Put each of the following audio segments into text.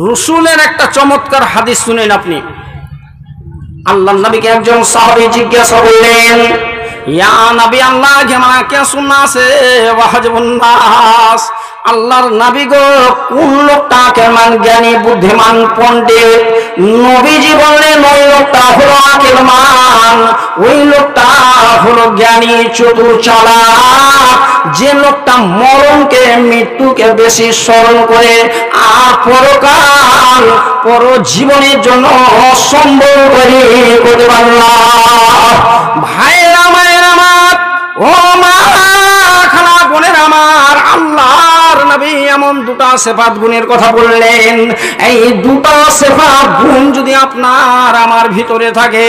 রসুলের একটা চমৎকার হাদিস শুনেন আপনি। আল্লাহর নবীকে একজন সাহাবী জিজ্ঞাসা করলেন, ইয়া নবী আল্লাহ কেমা কে সুন্নাহ আছে ওয়াহজবুন নাস। আল্লাহর নবী গো, কোন লোকটা কেমন জ্ঞানী বুদ্ধিমান পণ্ডিত? নবীজি বললেন ওই লোকটা হলো আকীলমান, ওই লোকটা হলো জ্ঞানী চতুর চালাক, যে লোকটা মরণকে মৃত্যুকে বেশি স্মরণ করে আর পরকাল পর জীবনের জন্য সম্বল করে করতে পারলাম। ভাইয়ের আমার, ও মা খালা বোনের আমার, আল্লাহর নবী এমন দুটা সিফাত গুণের কথা বললেন। এই দুটা সিফাত গুণ যদি আপনার আমার ভিতরে থাকে,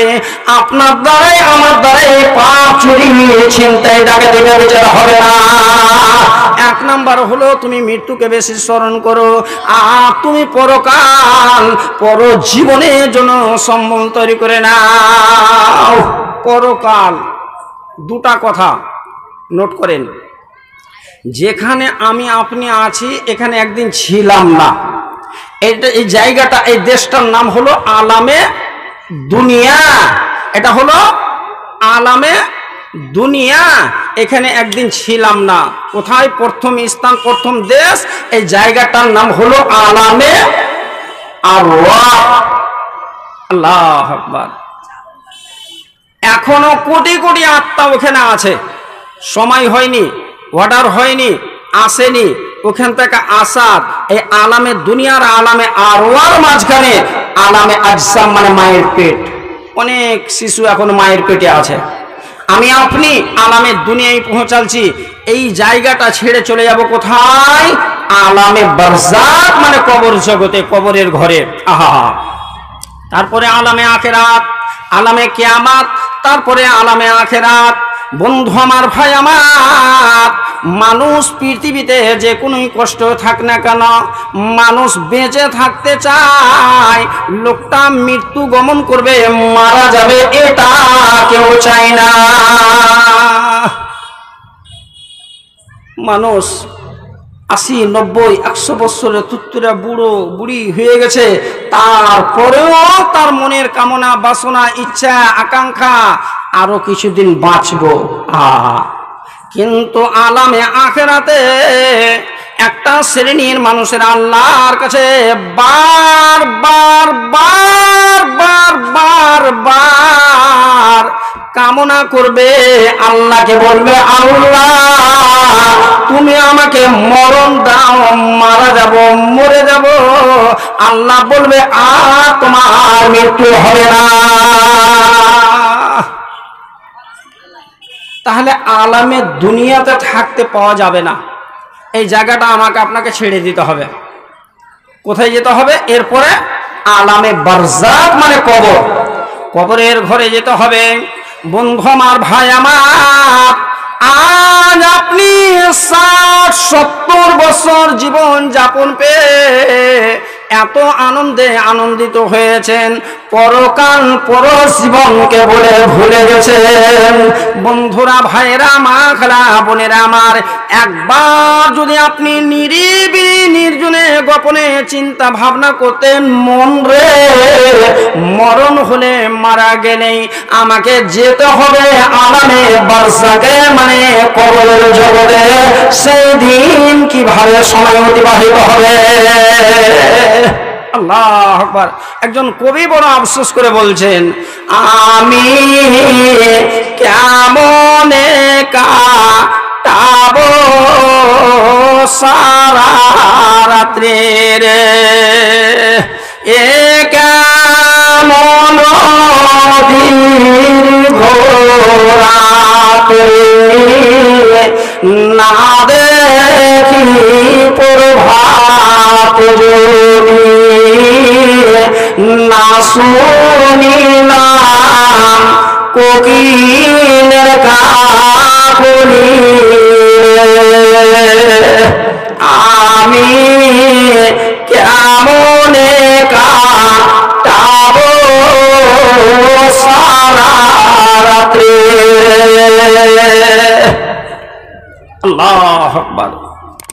আপনার দ্বারাই আমার দ্বারাই পাপ চুরি ছিনতাই ডাকাতি ব্যভিচার হবে না। এক নাম্বার হলো তুমি মৃত্যুকে বেশি স্মরণ করো, আর তুমি পরকাল পর জীবনের জন্য সম্বল তৈরি করে নাও। পরকাল দুটা কথা নোট করেন। যেখানে আমি আপনি আছি এখানে একদিন ছিলাম না। এই জায়গাটা, এই দেশটার নাম হলো আলামে দুনিয়া। এটা হলো আলামে দুনিয়া, এখানে একদিন ছিলাম না। কোথায়? প্রথম স্থান, প্রথম দেশ, এই জায়গাটার নাম হলো আলামে আরওয়াহ। আল্লাহু আকবার। এখনো কোটি কোটি আত্মা ওখানে আছে, সময় হয়নি, অর্ডার হয়নি, আসেনি। ওখান থেকে আসার এই আলামে দুনিয়ার আলামে আরওয়ার মাঝখানে আলামে আজসাম মানে মায়ের পেট, অনেক শিশু এখন মায়ের পেটে আছে। আমি আপনি আলামে দুনিয়ায় পৌঁছালছি। এই জায়গাটা ছেড়ে চলে যাব কোথায়? আলামে বারজাখ মানে কবর জগতে, কবরের ঘরে। আহা, তারপরে আলামে আখিরাত, আলামে কিয়ামত, তারপরে আলামে আখিরাত। বন্ধু আমার, ভাই আমার, মানুষ পৃথিবীতে যে কোনো কষ্ট থাক না কেন, মানুষ বেঁচে থাকতে চায়। লোকটা মৃত্যু গমন করবে, মারা যাবে, এটা কেউ চায় না। মানুষ 80, 90, 100 বছরের তুত্তুরা বুড়ো বুড়ি হয়ে গেছে, তারপরেও তার মনের কামনা বাসনা ইচ্ছা আকাঙ্ক্ষা আরো কিছুদিন বাঁচবো। কিন্তু আলামে আখিরাতে একটা শ্রেণীর মানুষের আল্লাহর কাছে বার বার বার বার বার বার কামনা করবে, আল্লাহকে বলবে, আল্লাহ তুমি আমাকে মরণ দাও, মারা যাব, মরে যাব। আল্লাহ বলবে, আর তোমার মৃত্যু হবে না। তাহলে আলামে দুনিয়াতে থাকতে পাওয়া যাবে না। এই জায়গাটা আমাকে আপনাকে ছেড়ে দিতে হবে। কোথায় যেতে হবে? এরপরে আলামে বারজাখ মানে কবর, কবরের ঘরে যেতে হবে। বন্ধু আমার, ভাই আমার, আজ আপনি 60-70 বছর জীবন যাপন পেয়ে এত আনন্দে আনন্দিত হয়েছেন, পরকাল পর জীবনকে বলে ভুলে গেছেন। বন্ধুরা, ভাইরা, মা খালা বোনেরা আমার, একবার যদি আপনি নিরিবিলি নির্জনে গোপনে চিন্তা ভাবনা করতেন, মন রে, মরণ হলে মারা গেলেই আমাকে যেতে হবে আলামে বারজাখে মানে কবরের জগতে। সেই দিন কিভাবে সময় অতিবাহিত হবে? আল্লাহু আকবার। একজন কবি বড় আফসোস করে বলছেন, আমি কেমনে কাটাবো সারা রাত্রি রে, এ কেমন দীর্ঘ রাত্রি, না দেখি প্রভাত যদি, না শুনিলাম কোকিলের কাকলি, আমি কেমনে কাটাবো সারা রাত্রি। আল্লাহু আকবার।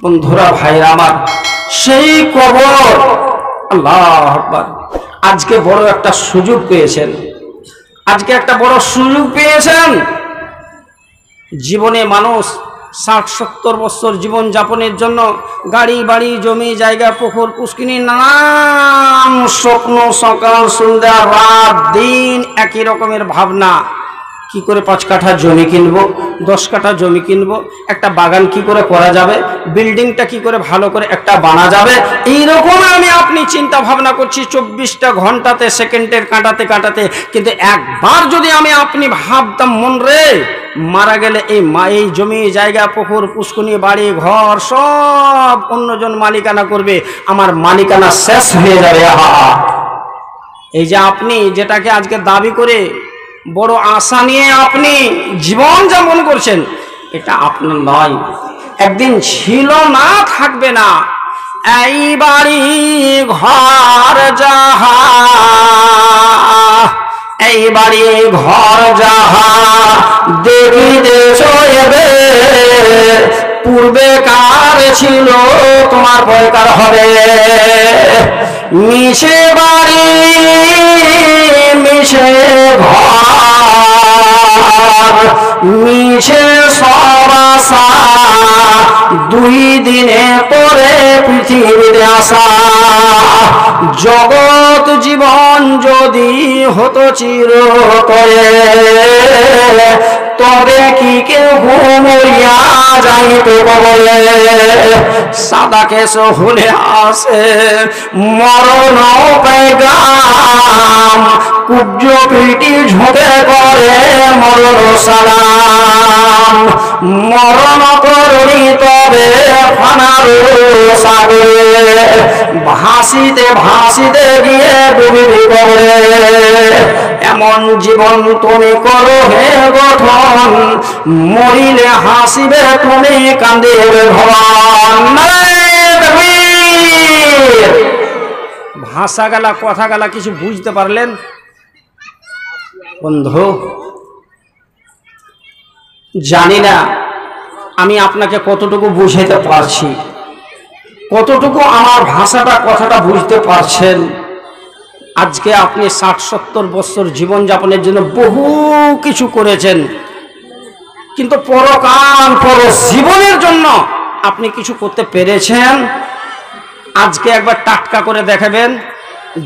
বন্ধুরা, ভাইরা আমার, সেই কবর আল্লাহু আকবার। আজকে বড় একটা সুযোগ পেয়েছেন, আজকে একটা বড় সুযোগ পেয়েছেন। জীবনে মানুষ 60-70 বছর জীবন যাপনের জন্য গাড়ি বাড়ি জমি জায়গা পুকুর পুষ্কিনি নানান স্বপ্ন, সকাল সন্ধ্যা রাত দিন একই রকমের ভাবনা। কি করে 5 কাঠা জমি কিনবো, 10 কাঠা জমি কিনবো, একটা বাগান কি করে করা যাবে, বিল্ডিংটা কি করে ভালো করে একটা বানা যাবে, এইরকম আমি আপনি চিন্তা ভাবনা করছি 24টা ঘন্টাতে সেকেন্ডের কাটাতে কাটাতে। কিন্তু একবার যদি আমি আপনি ভাবতাম মন রে মারা গেলে এই জমি জায়গা পুকুর পুষ্কুনি বাড়ি ঘর সব অন্যজন মালিকানা করবে, আমার মালিকানা শেষ হয়ে যাবে। এই যে আপনি যেটাকে আজকে দাবি করে বড় আশা নিয়ে আপনি জীবন যাপন করছেন, এটা আপনার নয়, একদিন ছিল না, থাকবে না। এই বাড়ি ঘর যাহা, এই বাড়ি ঘর যাহা দেখিতেছ এবে, পূর্বে কার ছিল তোমার পয়কার হবে। মিশে বাড়ি মিশে ঘর মিশে সব আশা, 2 দিনে পরে পৃথিবীর আশা। জগৎ জীবন যদি হতো চিরতরে, তবে কি কেউ ঘুমিয়া যাইতে বলে। সাদা কেশ হলে আসে মরণ পেগাম, কুব্জ পিটি ঝোঁকে করে মরণ সালাম। মরণ করি তবে ফানার সাগরে, ভাসিতে ভাসিতে গিয়ে ডুবিবি করে। এমন জীবন তুমি করো হে গঠন, মরিলে হাসিবে তুমি কান্দিবে ভগবান। ভাষা গালা কথা গালা কিছু বুঝতে পারলেন বন্ধু? জানি না আমি আপনাকে কতটুকু বুঝাইতে পারছি, কতটুকু আমার ভাষাটা কথাটা বুঝতে পারছেন। আজকে আপনি 60-70 বছর জীবনযাপনের জন্য বহু কিছু করেছেন, কিন্তু পরকাল পর জীবনের জন্য আপনি কিছু করতে পেরেছেন? আজকে একবার টাটকা করে দেখাবেন।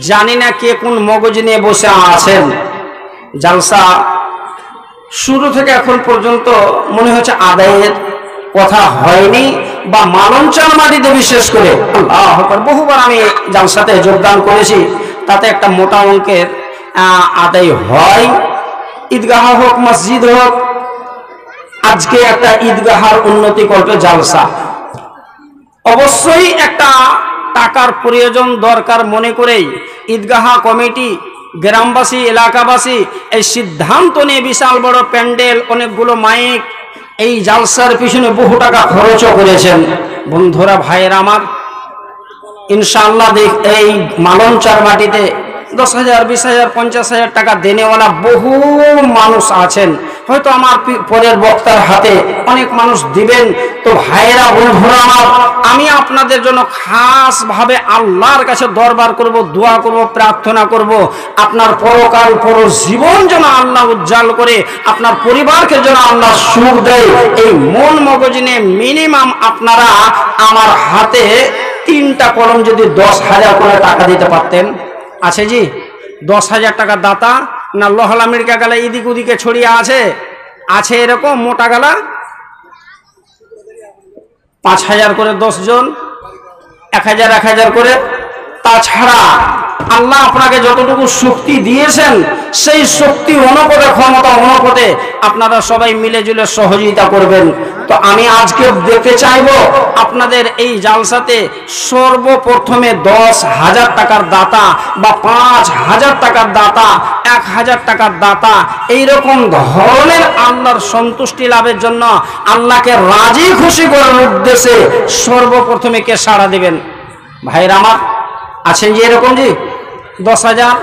জানি না কে কোন মগজ নিয়ে বসে আছেন। জালসা শুরু থেকে এখন পর্যন্ত মনে হচ্ছে আদায়ের কথা হয়নি, বা মালঞ্চল মাটিতে বিশেষ করে বহুবার আমি জালসাতে যোগদান করেছি, তাতে একটা মোটা অঙ্কের আদায় হয়। ঈদগাহ হোক মসজিদ হোক, আজকে একটা ঈদগাহার উন্নতি করবে জালসা। অবশ্যই একটা টাকার প্রয়োজন দরকার মনে করেই ঈদগাহ কমিটি, গ্রামবাসী, এলাকাবাসী এই সিদ্ধান্ত নিয়ে বিশাল বড় প্যান্ডেল, অনেকগুলো মাইক, এই জালসার পিছনে বহু টাকা খরচও করেছেন। বন্ধুরা ভাইয়েরা আমার, ইনশাআল্লাহ এই মালঞ্চার মাটিতে 10,000, 20,000, 50,000 টাকা দেনেওয়ালা বহু মানুষ আছেন। হয়তো আমার পরের বক্তার হাতে অনেক মানুষ দিবেন। তো ভাইয়েরা বন্ধুরা আমার, আমি আপনাদের জন্য খাস ভাবে আল্লাহর কাছে দরবার করব, দোয়া করব, প্রার্থনা করব, আপনার পরকাল পর জীবন যেন আল্লাহ উজ্জ্বল করে, আপনার পরিবারকে যেন আল্লাহ সুখ দেয়। এই মন মগজ নিয়ে মিনিমাম আপনারা আমার হাতে 3টা কলম যদি 10,000 করে টাকা দিতে পারতেন। আছে জি 10,000 টাকা দাতা না? লহলা মির্কা গালা এদিক ওদিকে ছড়িয়ে আছে, আছে এরকম মোটা গালা 5,000 করে 10 জন, 1,000 1,000 করে। তাছাড়া আল্লাহ আপনাকে যতটুকু শক্তি দিয়েছেন সেই শক্তি অনুপাতে, ক্ষমতা অনুপাতে আপনারা সবাই মিলে জুলে সহযোগিতা করবেন। তো আমি আজকে দেখতে চাইব আপনাদের এই জালসাতে সর্বপ্রথমে 10,000 টাকার দাতা বা 5,000 টাকার দাতা, 1,000 টাকার দাতা, এইরকম ধরনের আল্লাহর সন্তুষ্টি লাভের জন্য, আল্লাহকে রাজি খুশি করার উদ্দেশ্যে সর্বপ্রথমে কে সাড়া দিবেন? ভাইরা আমার আছেন যে এরকম জি 10,000,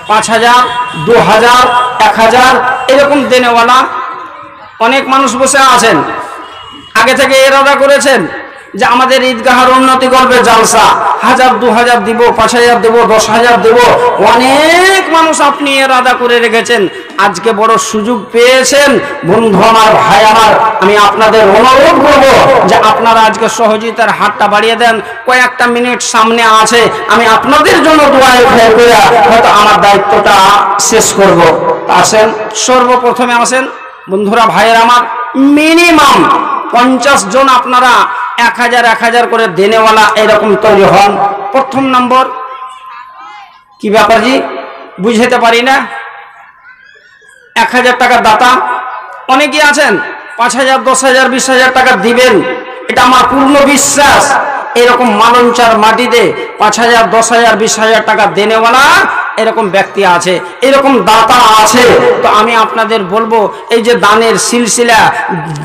5,000, 2,000, 1,000 এরকম দেনেওয়ালা অনেক মানুষ বসে আছেন। আগে থেকে এরাদা করেছেন যে আমাদের ঈদগাহের উন্নতি করবে জালসা, 1000 2000 দিব, 5000 দেব, 10,000 দেব, অনেক মানুষ আপনি এরাদা করে রেখেছেন। আজকে বড় সুযোগ পেয়েছেন বন্ধু আমার, ভাই আমার, আমি আপনাদের অনুরোধ করব যে আপনারা আজকে সহযোগিতার হাতটা বাড়িয়ে দেন। কয়েকটা মিনিট সামনে আছে, আমি আপনাদের জন্য দোয়া করে হয়তো আমার দায়িত্বটা শেষ করব। আসেন, সর্বপ্রথমে আসেন বন্ধুরা, ভাইয়ের আমার, মিনিমাম 50 জন আপনারা 1000 করে দেনেওয়ালা এরকম তৈরি হন। প্রথম নম্বর, কি ব্যাপার জি বুঝতে পারি না, 1000 টাকা দাতা অনেকে আছেন, 5000 10,000 20,000 টাকা দিবেন, এটা আমার পূর্ণ বিশ্বাস। এরকম মালঞ্চার মাটিতে 5000 10,000 20,000 টাকা দেনেওয়ালা এরকম ব্যক্তি আছে, এরকম দাতা আছে। তো আমি আপনাদের বলবো, এই যে দানের সিলসিলা,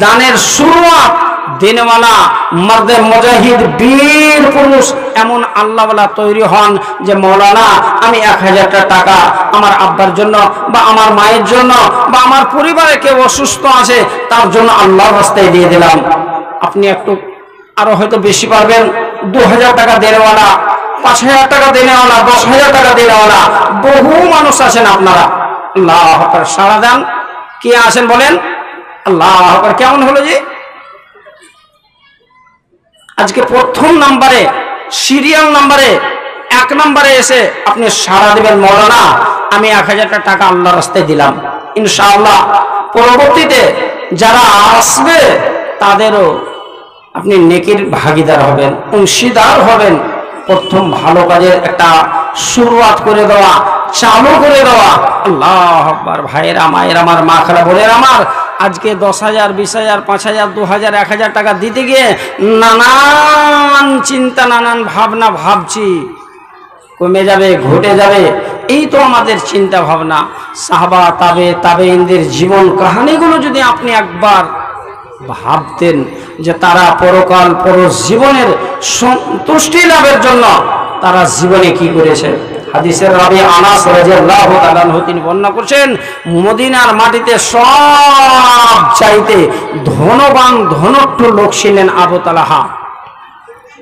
দানের শুরুয়াত দেনেওয়ালা মর্দে মুজাহিদ বীর পুরুষ এমন আল্লাহওয়ালা তৈরি হন যে মৌলানা আমি 1000 টাকা আমার আব্বার জন্য বা আমার মায়ের জন্য বা আমার পরিবারে কেউ অসুস্থ আছে তার জন্য আল্লাহর রাস্তায় দিয়ে দিলাম। আপনি একটু আরো হয়তো বেশি পারবেন, 2000 টাকা দেনেওয়ালা, 5000 টাকা দেনেওয়ালা, 10,000 টাকা দেনেওয়ালা বহু মানুষ আছেন। আপনারা আল্লাহু আকবার সাড়া দেন। কে আছেন বলেন? আল্লাহু আকবার। কেমন হলো জি? আজকে প্রথম নাম্বারে, সিরিয়াল নাম্বারে 1 নম্বরে এসে আপনি সাড়া দিবেন, মৌলানা আমি 1000 টাকা আল্লাহর রাস্তায় দিলাম। ইনশাআল্লাহ পরবর্তীতে যারা আসবে তাদেরও আপনি নেকির ভাগিদার হবেন, অংশীদার হবেন। প্রথম ভালো কাজের একটা শুরুয়াত করে দেওয়া, চালু করে দেওয়া। আল্লাহু আকবার। ভাইয়েরা, মায়েরা আমার, মা খালা বোনেরা আমার, আজকে 10,000 20,000 5,000 2,000 1000 টাকা দিতে গিয়ে নানান চিন্তা, নানান ভাবনা ভাবছি, কমে যাবে, ঘটে যাবে, এই তো আমাদের চিন্তা ভাবনা। সাহাবা তাবেঈনদের জীবন কাহিনীগুলো যদি আপনি একবার ভাবতেন যে তারা পরকাল পর জীবনের সন্তুষ্টি লাভের জন্য তারা জীবনে কি করেছে। হাদিসের রাবি আনাস রাদিয়াল্লাহু তাআলা আনহু তিনি বর্ণনা করছেন, মদিনার মাটিতে সব চাইতে ধনবান ধনট্ট লোক ছিলেন আবু তালহা।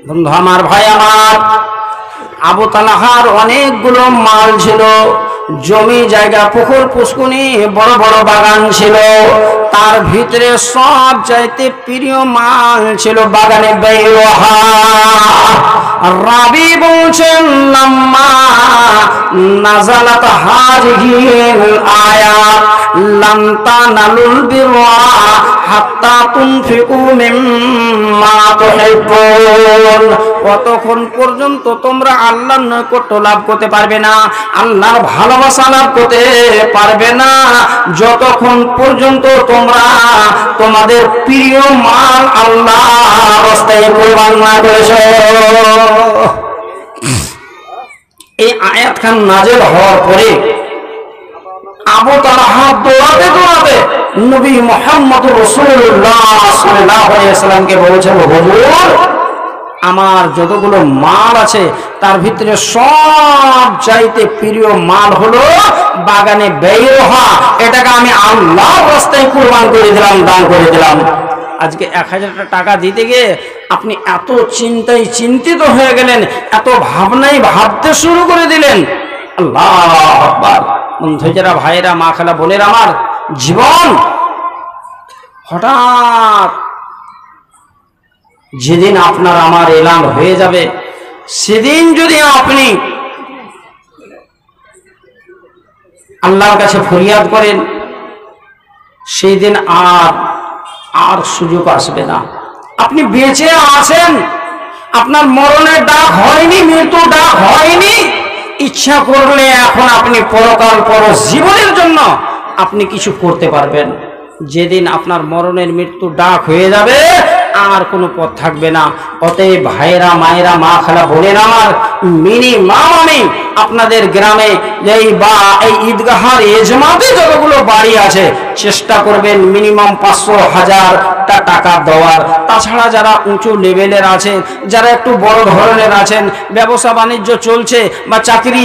বন্ধু আমার, ভাই আমার, আবু তালহার অনেকগুলো মাল ছিল, জমি জায়গা, পুকুর পুষ্কুনি, বড় বড় বাগান ছিল। তার ভিতরে সব চাইতে প্রিয় মাল ছিল বাগানে বাইরহা। রাবি বলছেন, লাম্মা নাযালাত হাযিহিল আয়াত লান তানালুল বিররা হাত্তা তুনফিকু মিম্মা তুহিব্বুন। কতক্ষণ পর্যন্ত তোমরা আল্লাহর নৈকট্য লাভ করতে পারবে না, আল্লাহর ভালোবাসা লাভ করতে পারবে না, যতক্ষণ পর্যন্ত তোমরা তোমাদের প্রিয় মাল আল্লাহর রাস্তায় কুরবান না করেছো। এই আয়াত খান নাযিল হওয়ার পরে আবু তালহা দৌড়াতে দৌড়াতে নবী মুহাম্মদ রাসূলুল্লাহ সাল্লাল্লাহু আলাইহি ওয়াসাল্লামকে বলেছেন, হুজুর আমার যতগুলো মাল আছে তার ভিতরে সব চাইতে প্রিয় মাল হলো বাগানে বাইরহা, এটাকে আমি আল্লাহর রাস্তায় কুরবান করে দিলাম, দান করে দিলাম। আজকে 1000 টাকা দিতে গিয়ে আপনি এত চিন্তায় চিন্তিত হয়ে গেলেন, এত ভাবনায় ভাবতে শুরু করে দিলেন। আল্লাহু আকবার। বন্ধুরা, ভাইরা, মা খালা বোনেরা আমার, জীবন হঠাৎ যেদিন আপনার আমার এলান হয়ে যাবে, সেদিন যদি আপনি আল্লাহর কাছে ফরিয়াদ করেন, সেই দিন আর সুযোগ আসবে না। আপনি বেঁচে আছেন, আপনার মরণের ডাক হয়নি, মৃত্যু ডাক হয়নি। ইচ্ছা করলে এখন আপনি পরকাল পর জীবনের জন্য আপনি কিছু করতে পারবেন। যেদিন আপনার মরণের মৃত্যু ডাক হয়ে যাবে আর কোনো পথ থাকবে না। অতএব ভাইরা, মায়েরা, মা খালা বোনেরা আমার, মিনিমাম আমি আপনাদের গ্রামে এই ঈদগাহার এজমাতে যতগুলো বাড়ি আছে চেষ্টা করবেন মিনিমাম 500-1000 টাকা দেওয়ার। তাছাড়া যারা উঁচু লেভেলের আছেন, যারা একটু বড় ধরনের আছেন, ব্যবসা বাণিজ্য চলছে বা চাকরি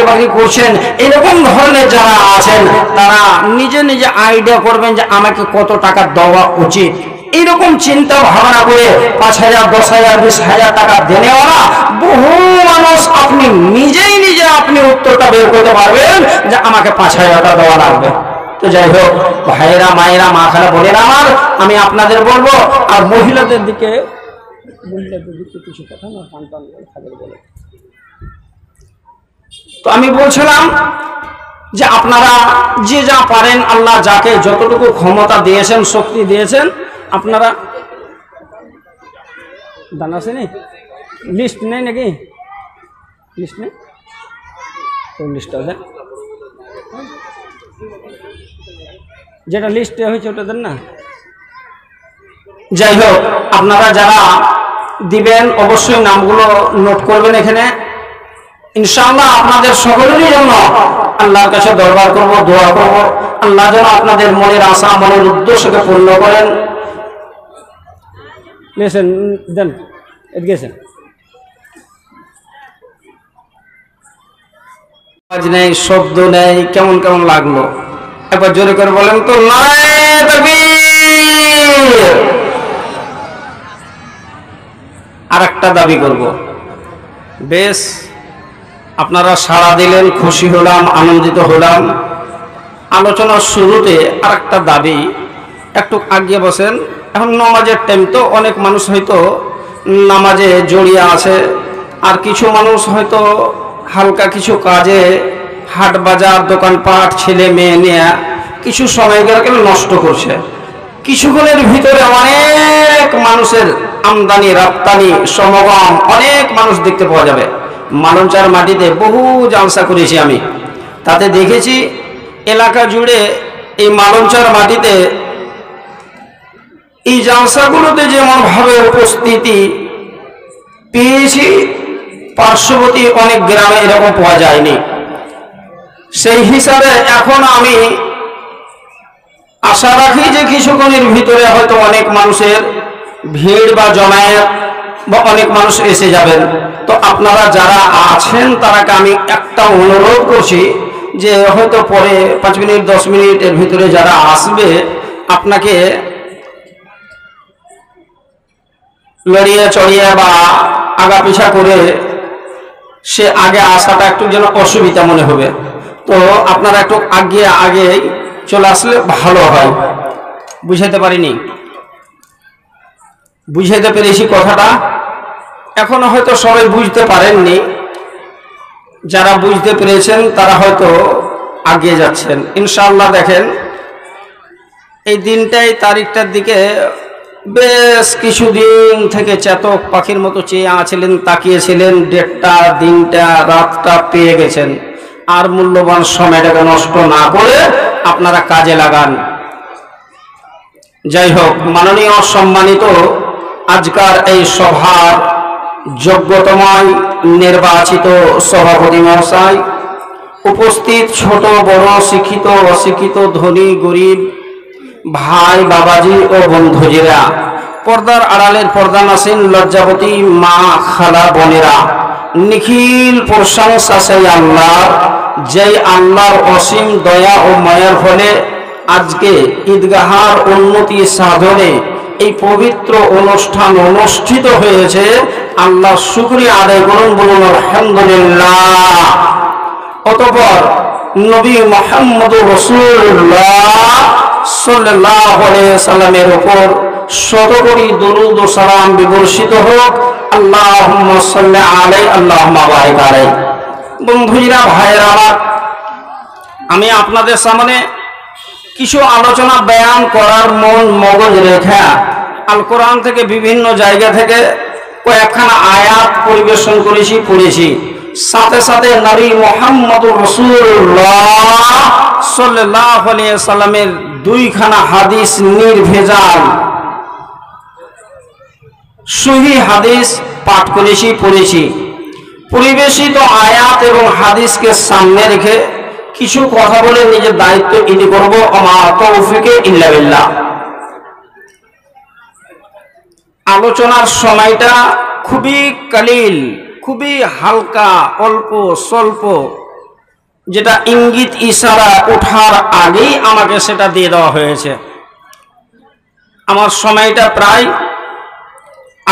বাকরি করছেন, এরকম ধরনের যারা আছেন তারা নিজে নিজে আইডিয়া করবেন যে আমাকে কত টাকা দেওয়া উচিত। এইরকম চিন্তা ভাবনা করে 5,000, 10,000, 20,000 টাকা দেনেওয়ালা বহু মানুষ আপনি নিজেই নিজে আপনি উত্তরটা বের করতে পারবেন যে আমাকে 5,000 টাকা দেওয়া লাগবে। তো যাই হোক ভাইয়েরা, মায়েরা, মা খালা বলেন আমার, আমি আপনাদের বলবো আর মহিলাদের দিকে কিছু কথা না বলে। তো আমি বলছিলাম যে আপনারা যে যা পারেন, আল্লাহ যাকে যতটুকু ক্ষমতা দিয়েছেন, শক্তি দিয়েছেন, আপনারা দান আছে নি, লিস্ট নেই নাকি? লিস্ট নেই, লিস্ট আছে, যেটা লিস্টে হয়েছে ওটা দেন না। যাই হোক আপনারা যারা দিবেন অবশ্যই নামগুলো নোট করবেন এখানে। ইনশাআল্লাহ আপনাদের সকলেরই জন্য আল্লাহর কাছে দরবার করব, দোয়া করব, আল্লাহ যেন আপনাদের মনের আশা, মনের উদ্দেশ্যকে পূর্ণ করেন। লেসেন দেন, গেছেন আজ নেই, শব্দ নেই, কেমন কেমন লাগলো? একবার জোরে করে বলেন তো, নারায়ে তাকবীর। আর একটা দাবি করব, বেশ আপনারা সাড়া দিলেন, খুশি হলাম, আনন্দিত হলাম। আলোচনার শুরুতে আর একটা দাবি, একটু আগে বসেন, এখন নামাজের টাইম, তো অনেক মানুষ হয়তো নামাজে জড়িয়ে আছে, আর কিছু মানুষ হয়তো হালকা কিছু কাজে, হাট বাজার, দোকানপাট, ছেলে মেয়ে নিয়ে কিছু সময়গুলোকে নষ্ট করছে। কিছুক্ষণের ভিতরে অনেক মানুষের আমদানি রপ্তানি সমাগম, অনেক মানুষ দেখতে পাওয়া যাবে। মালঞ্চার মাটিতে বহু জালসা করেছি আমি, তাতে দেখেছি এলাকা জুড়ে এই মালঞ্চার মাটিতে এই জালসাগুলোতে যেমন ভাবে উপস্থিতি পেয়েছি, পার্শ্ববর্তী অনেক গ্রামে এরকম পাওয়া যায়নি। সেই হিসাবে এখন আমি আশা রাখি যে কিছুক্ষণের ভিতরে হয়তো অনেক মানুষের ভিড় বা জমায়েত বা অনেক মানুষ এসে যাবেন। তো আপনারা যারা আছেন তারাকে আমি একটা অনুরোধ করছি যে হয়তো পরে 5 মিনিট 10 মিনিটের ভিতরে যারা আসবে, আপনাকে লড়িয়ে চড়িয়ে বা আগা পিছা করে সে আগে আসাটা একটু যেন অসুবিধা মনে হবে। তো আপনারা একটু আগে চলে আসলে ভালো হয়। বুঝাইতে পারিনি? বুঝাইতে পেরেছি কথাটা? এখনো হয়তো সবাই বুঝতে পারেননি, যারা বুঝতে পেরেছেন তারা হয়তো এগিয়ে যাচ্ছেন ইনশাআল্লাহ। দেখেন এই দিনটাই, তারিখটার দিকে বেশ কিছুদিন থেকে চেতক পাখির মতো চেয়ে আছিলেন, তাকিয়েছিলেন। ডেটটা, দিনটা, রাতটা পেয়ে গেছেন। আর মূল্যবান সময়টাকে নষ্ট না করে আপনারা কাজে লাগান। যাই হোক, মাননীয় সম্মানিত আজকার এই সভার যোগ্যতময় নির্বাচিত সভাপতি মহাশয়, উপস্থিত ছোট বড়, শিক্ষিত অশিক্ষিত, ধনী গরিব ভাই বাবাজি ও বন্ধুজিরা, পর্দার আড়ালের পর্দানাসীন লজ্জাবতী মা খালা বোনেরা, নিখিল প্রশংসা সেই আল্লাহ, যেই আল্লাহর অসীম দয়া ও মায়ার ফলে আজকে ঈদগাহার উন্নতি সাধনে এই পবিত্র অনুষ্ঠান অনুষ্ঠিত হয়েছে। আল্লাহ শুকরিয়া আদায় করুন, বলুন আলহামদুলিল্লাহ। অতঃপর নবী মুহাম্মদুর রাসূলুল্লাহ সাল্লাল্লাহু আলাইহি সাল্লামের উপর শতকোটি দরুদ ও সালাম বিবর্ষিত হোক। আল্লাহুম্মা সাল্লি আলাইহি, আল্লাহুম্মা বারিক আলাইহি। বন্ধুরা, ভাইয়েরা আমার, আমি আপনাদের সামনে কিছু আলোচনা বয়ান করার মগজ রেখা আল কোরআন থেকে বিভিন্ন জায়গা থেকে কয়েকখানা আয়াত পরিবেশন করেছি, পড়েছি। সাথে সাথে নবী মুহাম্মদুর রাসূলুল্লাহ সাল্লাল্লাহু আলাইহি সাল্লামের 2খানা হাদিস নির্ভেজাল সহিহ হাদিস পাঠ করেছি, পড়েছি। পরিবেশিত আয়াত এবং হাদিসকে সামনে রেখে কিছু কথা বলে নিজের দায়িত্ব ইতি করব। আমার তৌফিকে ইল্লা বিল্লাহ। আলোচনার সময়টা খুবই কালিল, খুবই হালকা, অল্প স্বল্প, যেটা ইঙ্গিত ইশারা ওঠার আগেই আমাকে সেটা দিয়ে দেওয়া হয়েছে। আমার সময়টা প্রায়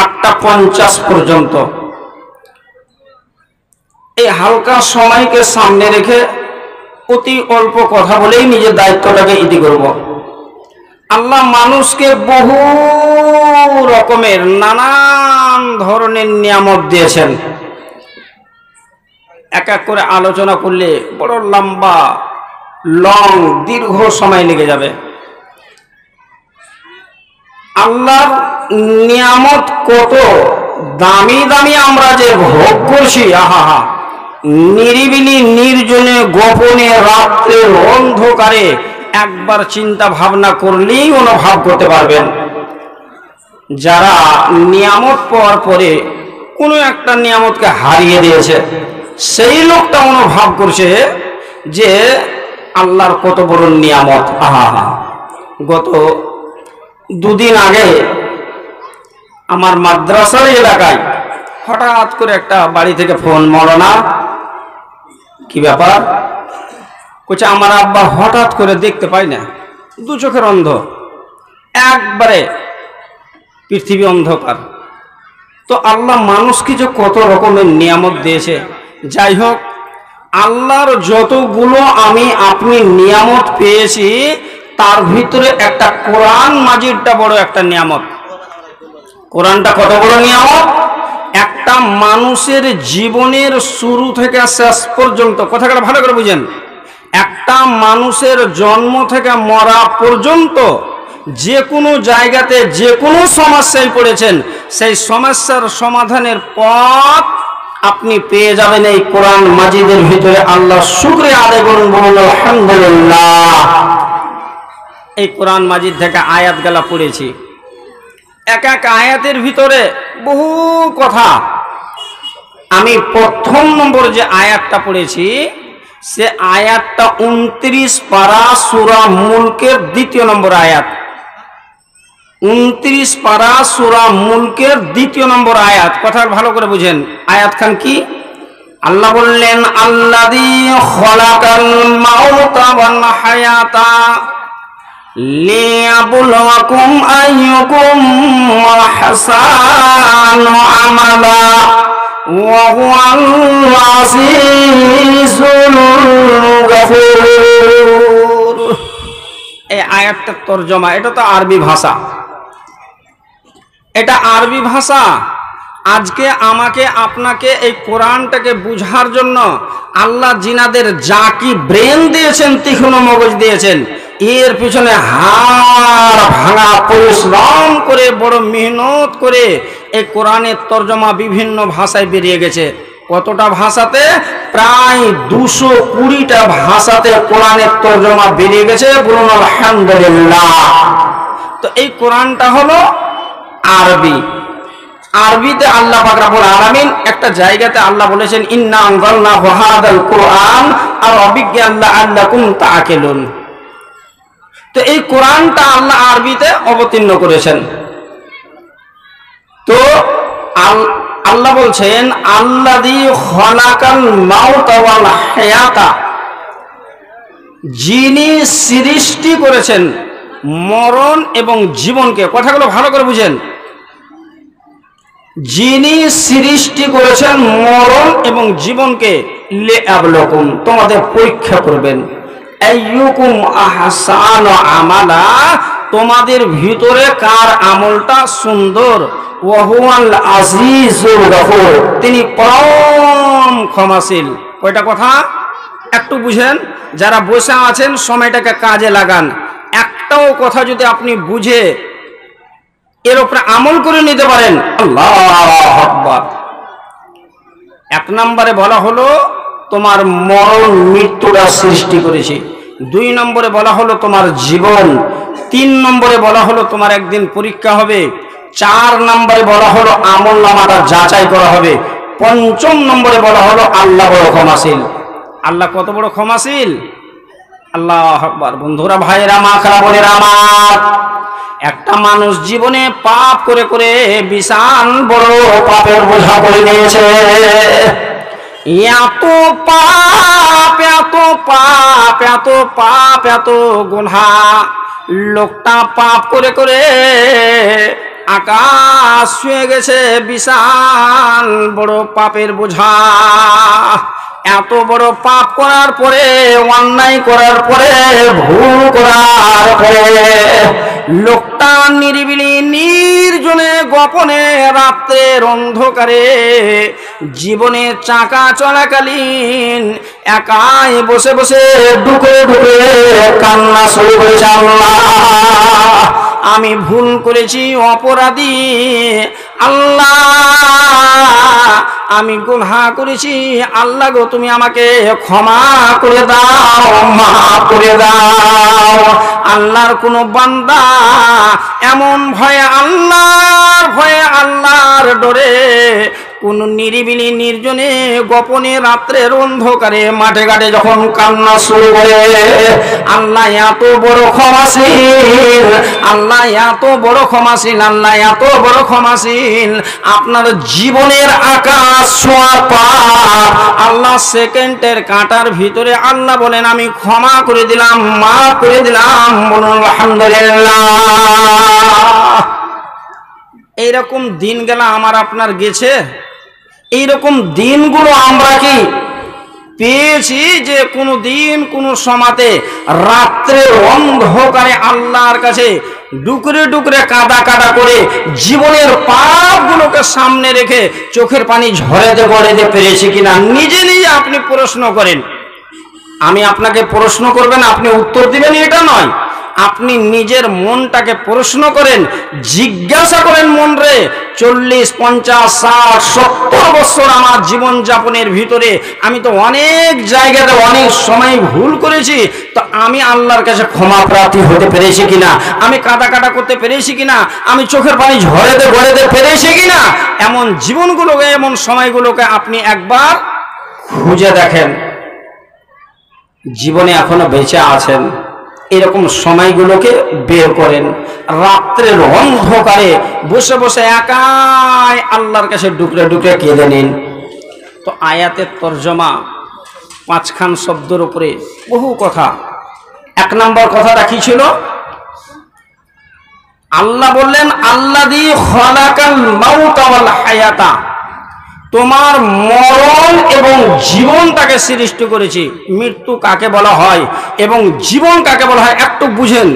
8:50 পর্যন্ত। এই হালকা সময়কে সামনে রেখে অতি অল্প কথা বলেই নিজের দায়িত্বটাকে ইতি করব। আল্লাহ মানুষকে বহু রকমের নানান ধরনের নিয়ামত দিয়েছেন। এক এক করে আলোচনা করলে বড় লম্বা দীর্ঘ সময় লেগে যাবে। আল্লাহর নিয়ামত কত দামি দামি আমরা যে ভোগ করছি, আহা, নিরিবিলি নির্জনে গোপনে রাত্রের অন্ধকারে একবার চিন্তা ভাবনা করলেই অনুভব করতে পারবেন। যারা নিয়ামত পাওয়ার পরে কোনো একটা নিয়ামতকে হারিয়ে দিয়েছে, সেই লোকটা অনুভব করছে যে আল্লাহর কত বড় নিয়ামত। আহা, গত দুদিন আগে আমার মাদ্রাসার এলাকায় হঠাৎ করে একটা বাড়ি থেকে ফোন, মরনা কি ব্যাপার? বলছে আমার আব্বা হঠাৎ করে দেখতে পাই না, 2 চোখের অন্ধ, একবারে পৃথিবী অন্ধকার। তো আল্লাহ মানুষকে যে কত রকমের নিয়ামত দিয়েছে। যাই হোক, আল্লাহর যতগুলো আমি আপনি নিয়ামত পেয়েছি তার ভিতরে একটা কোরআন মাজিদটা বড় একটা নিয়ামত। কোরআনটা কত বড় নিয়ামত! একটা মানুষের জীবনের শুরু থেকে শেষ পর্যন্ত, কথাটা ভালো করে বুঝেন, একটা মানুষের জন্ম থেকে মরা পর্যন্ত যে কোনো জায়গাতে যে কোনো সমস্যায় পড়েছেন, সেই সমস্যার সমাধানের পথ আপনি পেয়ে যাবেন এই কোরআন মাজিদের ভিতরে। আল্লাহ শুকরিয়া আদায় করুন, বলুন আলহামদুলিল্লাহ। এই কোরআন মাজিদ থেকে আয়াতগুলা পড়েছি, এক এক আয়াতের ভিতরে বহু কথা। আমি প্রথম নম্বর যে আয়াতটা পড়েছি, সে আয়াতটা 29 পারা সূরা মুলকের 2 নম্বর আয়াত। 29 পারা সূরা মুলকের 2 নম্বর আয়াত। কথা ভালো করে বুঝেন। আয়াত খান কি? আল্লাহ বললেন, আল্লাযী খালাকাল মাউতা ওয়াল হায়াতা লিয়াবলুয়াকুম আইয়ুকুম আহসানু আমালা ওয়া হুয়াল আজিজুল গফুর। এই আয়াতটার তরজমা, এটা তো আরবি ভাষা, এটা আরবি ভাষা। আজকে আমাকে আপনাকে এই কোরআনটাকে বুঝার জন্য আল্লাহ জিনাদের যা কি ব্রেন দিয়েছেন, তীক্ষ্ণ মগজ দিয়েছেন, এর পিছনে হাড় ভাঙা পরিশ্রম করে বড় মেহনত করে এই কোরআনের তরজমা বিভিন্ন ভাষায় বেরিয়ে গেছে। কতটা ভাষাতে? প্রায় 220টা ভাষাতে কোরআনের তরজমা বেরিয়ে গেছে, বলুন আলহামদুলিল্লাহ। তো এই কোরআনটা হলো আরবি। আরবিতে আল্লাহ পাক রব্বুল আলামিন একটা জায়গাতে আল্লাহ বলেছেন, ইন্না আনজালনাহু হাযাল কুরআন আরাবিয়্যান লাআল্লাকুম তাআকিলুন। তো এই কোরআনটা আল্লাহ আরবিতে অবতীর্ণ করেছেন। তো আল্লাহ বলছেন, আল্লাযী খালাকাল মাউতা ওয়াল হায়াতা, যিনি সৃষ্টি করেছেন মরণ এবং জীবনকে। কথাগুলো ভালো করে বুঝেন। যিনি সৃষ্টি করেছেন মরণ এবং জীবনকে, লিয়াবলুকুম, তোমাদের পরীক্ষা করবেন, আইয়ুকুম আহসানু আমালা, তোমাদের ভিতরে কার আমলটা সুন্দর, ওয়া হুয়াল আজিজুল গফুর, তিনি পরম ক্ষমাশীল। কয়টা কথা একটু বুঝেন। যারা বসে আছেন সময়টাকে কাজে লাগান। একটাও কথা যদি আপনি বুঝে এর উপরে আমল করে নিতে পারেন, আল্লাহু আকবার। 1 নম্বরে বলা হলো তোমার মরণ মৃত্যুটা সৃষ্টি করেছি। 2 নম্বরে বলা হলো তোমার জীবন। 3 নম্বরে বলা হলো তোমার একদিন পরীক্ষা হবে। 4 নম্বরে বলা হলো আমল নামাটা যাচাই করা হবে। 5ম নম্বরে বলা হলো আল্লাহ বড় ক্ষমাশীল। আল্লাহ কত বড় ক্ষমাশীল! আল্লাহু আকবার। বন্ধুরা, ভাইরা, মা খালা বোনেরা আমার, একটা মানুষ জীবনে পাপ করে করে বিশাল বড় পাপের বোঝা করে নিয়েছে। এত পাপ, এত পাপ, এত পাপ, এত গুনাহ, লোকটা পাপ করে করে আকাশ ছুঁয়ে গেছে, বিশাল বড় পাপের বোঝা। এত বড় পাপ করার পরে, অন্যায় করার পরে, ভুল করার পরে লোকটা নিরিবিলি নির্জনে গোপনে রাত্রের অন্ধকারে জীবনে চাকা চলাকালীন একাই বসে বসে ঢুকে ঢুকে কান্না শুরু করেছে, আল্লাহ আমি ভুল করেছি, অপরাধী, আল্লাহ আমি গুনাহ করেছি, আল্লাহ গো তুমি আমাকে ক্ষমা করে দাও, মাফ করে দাও। আল্লাহর কোন বান্দা এমন ভয়ে, আল্লাহর ভয়ে, আল্লাহর ডরে কোন নিরিবিলি নির্জনে গোপনে রাত্রের অন্ধকারে মাঠে ঘাটে যখন কান্না শুরু করে, আল্লাহ এত বড় ক্ষমাশীল, আল্লাহ এত বড় ক্ষমাশীল, আল্লাহ এত বড় ক্ষমাশীল। আপনার জীবনের আকাশ ছোঁয়া পাপ আল্লাহ সেকেন্ডের কাঁটার ভিতরে আল্লাহ বলেন আমি ক্ষমা করে দিলাম, মাফ করে দিলাম। বলুন আলহামদুলিল্লাহ। এইরকম দিন গেল আমার আপনার গেছে? এইরকম দিনগুলো আমরা কি পেয়েছি যে কোনো দিন কোনো সমাতে রাত্রে অন্ধকারে আল্লাহর কাছে ডুকরে ডুকরে কাদা কাদা করে জীবনের পাপগুলোকে সামনে রেখে চোখের পানি ঝরাতে গড়াতে পেরেছি কিনা? নিজে নিজে আপনি প্রশ্ন করেন। আমি আপনাকে প্রশ্ন করবেন, আপনি উত্তর দিবেন এটা নয়। আপনি নিজের মনটাকে প্রশ্ন করেন, জিজ্ঞাসা করেন মন রে, 40, 50, 60, 70 বছর আমার জীবন যাপনের ভিতরে আমি তো অনেক জায়গাতে অনেক সময় ভুল করেছি, তো আমি আল্লাহর কাছে ক্ষমা প্রার্থী হতে পেরেছি কিনা? আমি কাটা কাটা করতে পেরেছি কিনা? আমি চোখের পানি ঝরাতে গড়াতে পেরেছি কিনা? এমন জীবনগুলোকে, এমন সময়গুলোকে আপনি একবার খুঁজে দেখেন। জীবনে এখনো বেঁচে আছেন, এরকম সময়গুলোকে বের করেন। রাত্রের অন্ধকারে বসে বসে একাই আল্লাহর কাছে ডুকরে ডুকরে কেঁদে নিন। তো আয়াতের তর্জমা 5খান শব্দের উপরে বহু কথা। 1 নম্বর কথাটা কি ছিল? আল্লাহ বললেন আল্লাযী খালাকাল মাউতা ওয়াল হায়াতা, তোমার মরণ এবং জীবনটাকে সৃষ্টি করেছি। মৃত্যু কাকে বলা হয় এবং জীবন কাকে বলা হয় একটু বুঝেন,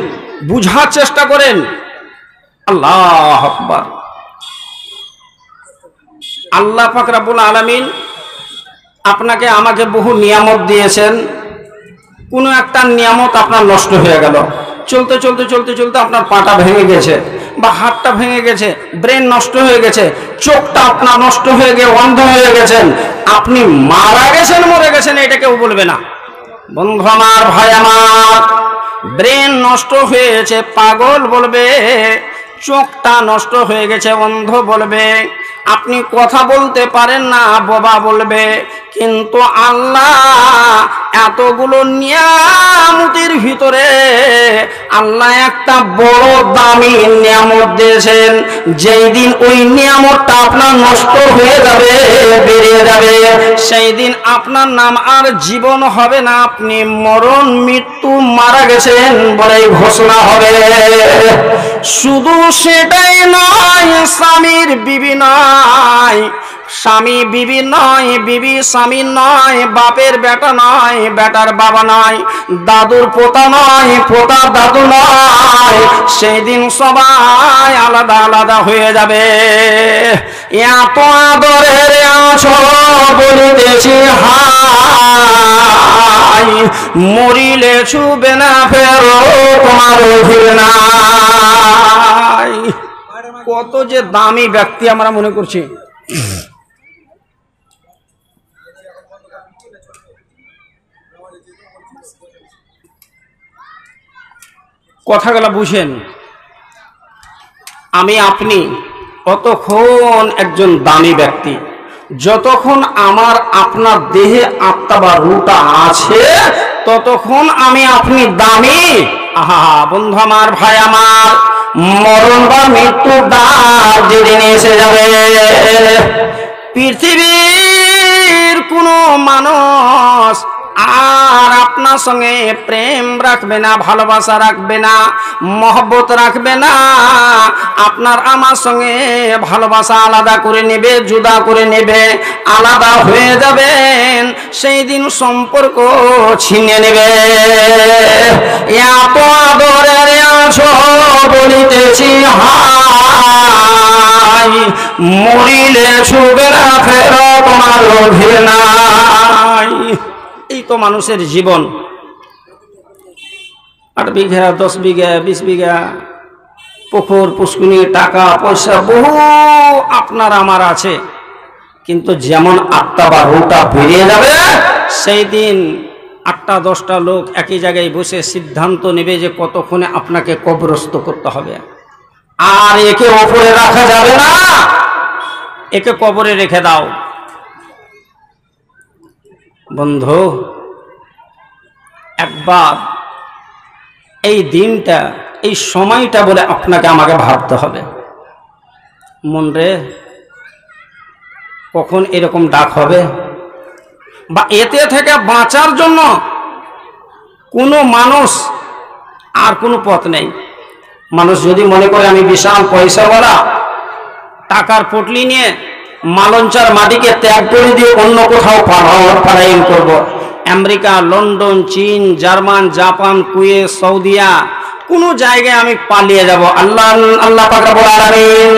বুঝার চেষ্টা করেন। আল্লাহু আকবার। আল্লাহ পাক রব্বুল আলামিন আপনাকে আমাকে বহু নিয়ামত দিয়েছেন। কোনো একটা নিয়ামত আপনার নষ্ট হয়ে গেল, চলতে চলতে চলতে চলতে আপনার পাটা ভেঙে গেছে বা হাতটা ভেঙে গেছে, ব্রেন নষ্ট হয়ে গেছে, চোখটা আপনার নষ্ট হয়ে গিয়ে অন্ধ হয়ে গেছেন, আপনি মারা গেছেন, মরে গেছেন, এটা কেউ বলবে না। বন্ধু আমার, ভাই আমার, ব্রেন নষ্ট হয়েছে পাগল বলবে, চোখটা নষ্ট হয়ে গেছে অন্ধ বলবে, আপনি কথা বলতে পারেন না বোবা বলবে। কিন্তু আল্লাহ এতগুলো নিয়ামতের ভিতরে আল্লাহ একটা বড় দামি নিয়ামত দিয়েছেন। যেই দিন ওই নিয়ামতটা আপনার নষ্ট হয়ে যাবে, বেরিয়ে যাবে, সেই দিন আপনার নাম আর জীবন হবে না, আপনি মরণ, মৃত্যু, মারা গেছেন বলেই ঘোষণা হবে। শুধু সেটাই নয়, স্বামীর বিবি নয়, স্বামী বিবি নয়, বিবি স্বামী নয়, বাপের বেটা নয়, বেটার বাবা নয়, দাদুর পোতা নয়, পোতার দাদু নয়, সেই দিন সবাই আলাদা আলাদা হয়ে যাবে। এত আদরের আছো বলিতেছি হাই, মরিলে ছুবে না ফেরো তোমার নাই। কত যে দামি ব্যক্তি আমরা মনে করছি। কথাগুলো বুঝেন। আমি আপনি অতক্ষণ একজন দামি ব্যক্তি, যতক্ষণ আমার আপনার দেহে আত্মা বা রূহটা আছে ততক্ষণ আমি আপনি দামি। আহা বন্ধু আমার, ভাই আমার, মরণ বা মৃত্যুর দ্বার যেদিন এসে যাবে, পৃথিবীর কোনো মানুষ আর আপনার আপনার সঙ্গে প্রেম রাখবে না, ভালোবাসা রাখবে না, মহব্বত রাখবে না, আপনার আমার সঙ্গে ভালোবাসা আলাদা করে নেবে, জুদা করে নেবে, আলাদা হয়ে যাবেন, সেই দিন সম্পর্ক ছিনিয়ে নেবে। এত আদরের আছো বলিতেছি হাই, মরিলে ছুবে না ফেরো তোমার ঘৃণাই। এই তো মানুষের জীবন। 8 বিঘা 10 বিঘা 20 বিঘা পুকুর পুষ্কুনি, টাকা পয়সা বহু আপনার আমার আছে, কিন্তু যেমন 8টা বা 9টা বেরিয়ে যাবে, সেই দিন 8টা 10টা লোক একই জায়গায় বসে সিদ্ধান্ত নেবে যে কতক্ষণে আপনাকে কবরস্থ করতে হবে। আর একে ওপরে রাখা যাবে না, একে কবরে রেখে দাও। বন্ধু, একবার এই দিনটা, এই সময়টা বলে আপনাকে আমাকে ভাবতে হবে, মন রে কখন এরকম ডাক হবে। বা এতে থেকে বাঁচার জন্য কোনো মানুষ আর কোনো পথ নেই। মানুষ যদি মনে করে আমি বিশাল পয়সাওয়ালা, টাকার পটলি নিয়ে মালঞ্চার মাটিকে ত্যাগ করে দিয়ে অন্য কোথাও পলায়ন করব, আমেরিকা, লন্ডন, চীন, জার্মান, জাপান, কুয়েত, সৌদিয়া, কোনো জায়গায় আমি পালিয়ে যাব। আল্লাহ পাক রব্বুল আলামিন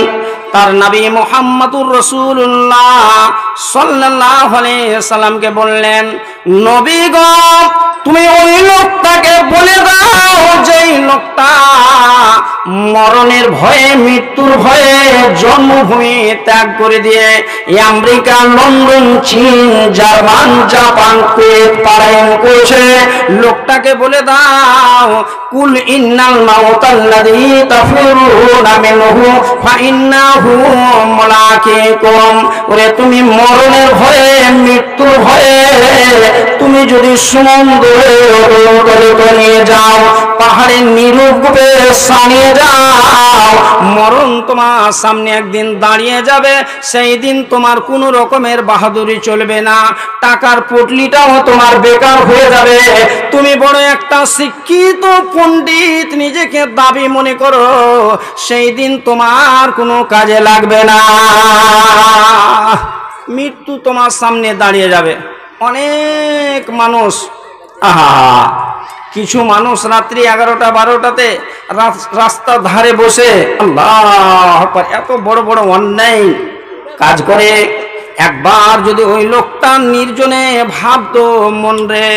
তার নবী মুহাম্মদুর রাসূলুল্লাহ সাল্লাল্লাহু আলাইহি সাল্লামকে বললেন, নবী গো তুমি ওই লোকটাকে বলে দাও যেই লোকটা মরণের ভয়ে, মৃত্যুর ভয়ে জন্মভূমি ত্যাগ করে দিয়ে আমেরিকা, লন্ডন, চীন, জার্মান, জাপান, কুয়েত পলায়ন করেছে, লোকটাকে বলে দাও কুল ইন্নাল মাউতাল্লাযী তাফিরুনা মিনহু ফাইন্নাহু মুলাকিকুম। ওরে তুমি মরণের ভয়ে, মৃত্যুর ভয়ে তুমি যদি সমুদ্রে নিয়ে যাও, পাহাড়ের নিরূপে সানিয়ে যাও, মরণ তোমার সামনে একদিন দাঁড়িয়ে যাবে, সেই দিন তোমার কোনো রকমের বাহাদুরি চলবে না, টাকার পুটলিটাও তোমার বেকার হয়ে যাবে। তুমি বড় একটা শিক্ষিত পণ্ডিত নিজেকে দাবি মনে করো, সেই দিন তোমার কোনো কাজে লাগবে না। মৃত্যু তোমার সামনে দাঁড়িয়ে যাবে। অনেক মানুষ, কিছু মানুষ রাত্রি 11টা 12টাতে রাস্তার ধারে বসে আল্লাহ এত বড় বড় অন্যায় কাজ করে। একবার যদি ওই লোকটা নির্জনে ভাবতো, মন রে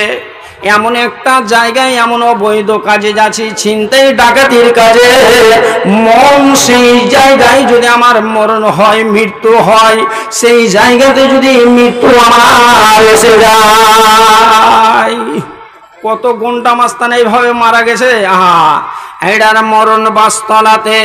এমন একটা জায়গায় এমন অবৈধ কাজে যাচ্ছি, ছিনতাই ডাকাতির কাজে, মন সেই জায়গায় যদি আমার মরণ হয়, মৃত্যু হয়, সেই জায়গাতে যদি মৃত্যু আমার এসে যায়, কত ঘন্টা মাস্তান এইভাবে মারা গেছে। এটার মরণ বাস্তলাতে,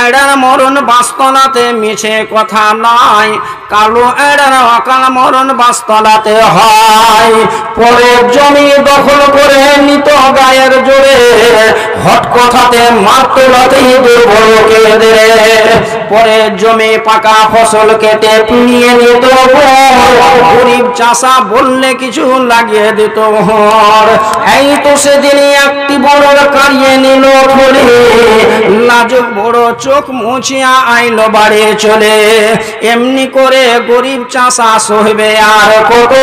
এটার মরণ বাস্তলাতে মিছে কথা নয়, কালো এটার অকাল মরণ বাস্তলাতে হয়। পরের জমি দখল করে নিত গায়ের জোরে, হট কথাতে মাতলাতেই দুর্বলকে দে। পরের জমি পাকা ফসল কেটে নিয়ে নিত, গরিব চাষা বললে কিছু লাগিয়ে দিত। এই তো সেদিন একটি বড় কারিয়ে নিল ফলে, লাজুক বড় চোখ মুছিয়া আইলো বাড়ি চলে। এমনি করে গরিব চাষা সইবে আর কত,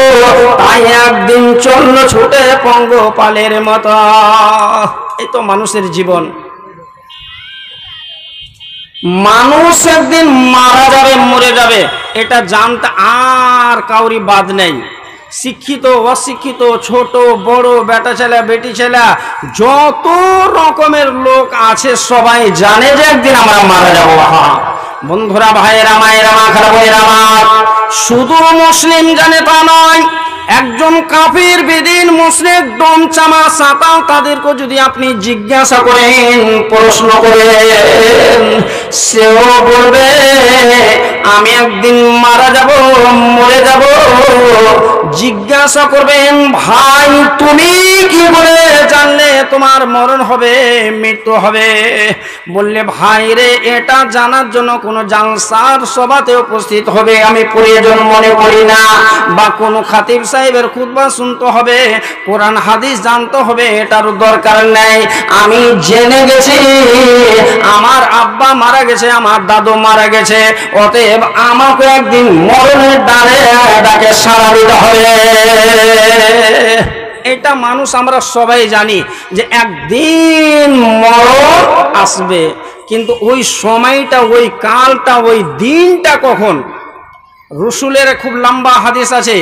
তাই একদিন চলল ছুটে পঙ্গপালের মতো। এই তো মানুষের জীবন। মানুষ একদিন মারা যাবে, মরে যাবে, এটা জানতে আর কাউরি বাদ নেই। শিক্ষিত অশিক্ষিত, ছোট বড়, বেটা ছেলে বেটি ছেলে, যত রকমের লোক আছে সবাই জানে যে একদিন আমরা মারা যাবো। বন্ধুরা, ভাইয়েরা, মায়েরা, মা খারাপের আমার, শুধু মুসলিম জানে তা নয়, একজন কাফির বেদিন মুশরিক দম চামা সাতাও তাদেরকে যদি আপনি জিজ্ঞাসা করেন, প্রশ্ন করেন, সেও বলবে আমি একদিন মারা যাব, মরে যাব। জিজ্ঞাসা করবেন, ভাই তুমি কি করে জানলে তোমার মরণ হবে, মৃত্যু হবে? বললে, ভাই রে, এটা জানার জন্য কোনো জালসার সভাতে উপস্থিত হবে আমি প্রয়োজন মনে করি না, বা কোনো খাতিব সাহেবের খুতবা শুনতে হবে, কোরআন হাদিস জানতে হবে, এটার দরকার নেই। আমি জেনে গেছি আমার আব্বা মারা গেছে, আমার দাদু মারা গেছে, অতএব আমাকে একদিন মরণের ডাকে সাড়া দিতে হবে। এটা মানুষ আমরা সবাই জানি যে একদিন মরণ আসবে, কিন্তু ওই সময়টা, ওই কালটা, ওই দিনটা কখন? রসুলের খুব লম্বা হাদিস আছে,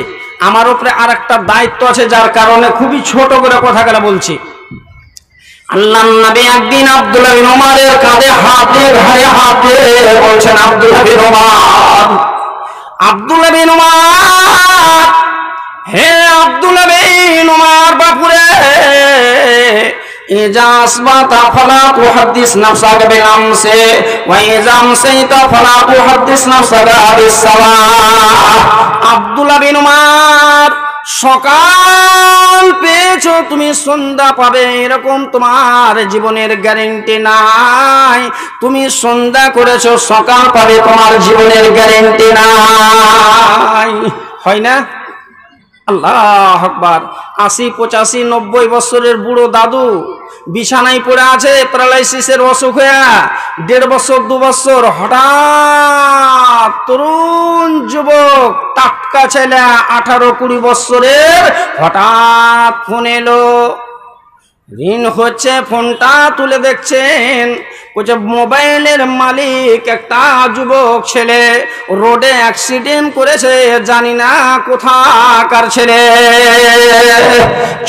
আমার উপরে আর একটা দায়িত্ব আছে, যার কারণে খুবই ছোট করে কথাগুলো বলছি। আল্লাহর নবী একদিন আব্দুল্লাহ বিন উমরের কাঁধে হাতে ঘাড়ে হাতে বলছেন, আব্দুল্লাহ বিন উমর, আব্দুল্লাহ বিন উমর, হে আব্দুল্লাহ বিন উমর বাপুরে, ইজা আসবাতা ফালা তুহাদ্দিস নাফসাকা বিল আমসি ওয়া ইজা আমসাইতা ফালা তুহাদ্দিস নাফসাকা বিস-সাবাহ। আব্দুল্লাহ বিন উমর, সকাল পেয়েছো তুমি, সন্ধ্যা পাবে এরকম তোমার জীবনের গ্যারেন্টি নাই। তুমি সন্ধ্যা করেছো, সকাল পাবে, তোমার জীবনের গ্যারেন্টি নাই। হয় না? আল্লাহ আকবার। 80, 85, 90 বছরের বুড়ো দাদু বিছানায় পড়ে আছে, প্যারালাইসিসের অসুখ হয়ে, 1.5 বছর 2 বছর, হঠাৎ তরুণ যুবক টাটকা ছেলে 18-20 বছরের, হঠাৎ ফোন এলো, ঋণ হচ্ছে, ফোনটা তুলে দেখছেন, বলছে মোবাইলের মালিক একটা যুবক ছেলে, রোডে অ্যাক্সিডেন্ট করেছে, জানি না কোথাকার ছেলে,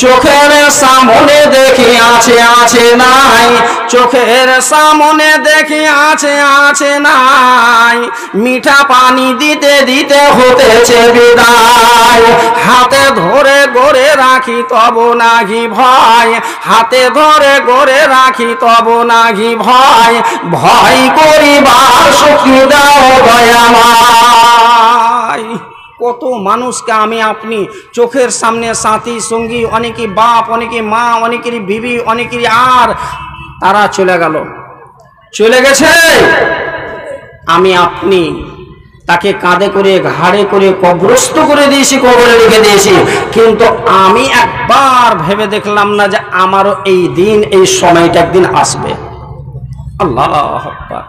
চোখের সামনে দেখি আছে, আছে নাই, চোখের সামনে দেখি আছে, আছে নাই, মিঠা পানি দিতে দিতে হতেছে বিদায়, হাতে ধরে গড়ে রাখি তব নাহি ভয়, হাতে ধরে গড়ে রাখি তব নাহি ভয়, ভয় করিবার শক্তি দাও দয়াময়। কত মানুষকে আমি আপনি চোখের সামনে সাথী সঙ্গী, অনেকে বাপ, অনেকে মা, অনেকেরই বিবি, অনেকেরই আর, তারা চলে গেল, চলে গেছে, আমি আপনি তাকে কাঁধে করে ঘাড়ে করে কবরস্থ করে দিয়েছি, কবরে রেখে দিয়েছি, কিন্তু আমি একবার ভেবে দেখলাম না যে আমারও এই দিন, এই সময়টা একদিন আসবে। আল্লাহ আকবার।